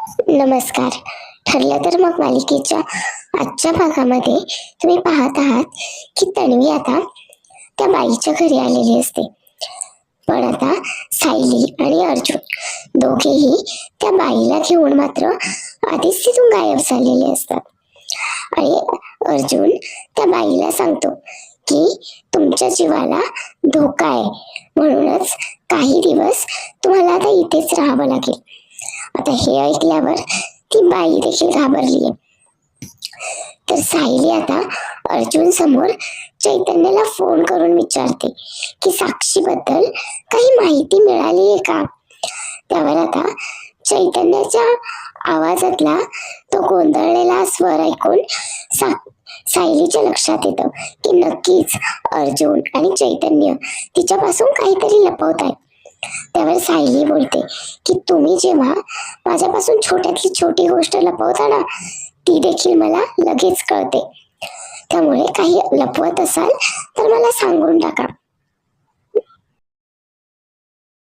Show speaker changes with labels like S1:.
S1: नमस्कार. ठरलं तर मग मालिकेच्या आजच्या भागामध्ये तुम्ही पाहत आहात की तन्वी आता त्या बाईच्या घरी आलेली असते. पण आता सायली आणि अर्जुन दोघेही त्या बाईला घेऊन मात्र आधीच तिथून गायब झालेले असतात. आणि अर्जुन त्या बाईला सांगतो की तुमच्या जीवाला धोका आहे, म्हणूनच काही दिवस तुम्हाला आता इथेच राहावं लागेल. आता हे ऐकल्यावर ती बाई देखील घाबरली. तर सायली आता अर्जुन समोर चैतन्याला फोन करून विचारते की साक्षी बद्दल काही माहिती मिळाली आहे का. त्यावर आता चैतन्याच्या आवाजातला तो गोंधळलेला स्वर ऐकून सायलीच्या लक्षात येतं की नक्कीच अर्जुन आणि चैतन्य तिच्यापासून काहीतरी लपवत आहेत. त्यावर सायली बोलते की तुम्ही जेव्हा माझ्यापासून छोट्यातली छोटी गोष्ट लपवता ना, ती देखील मला लगेच कळते. त्यामुळे काही लपवत असाल तर मला सांगून टाका.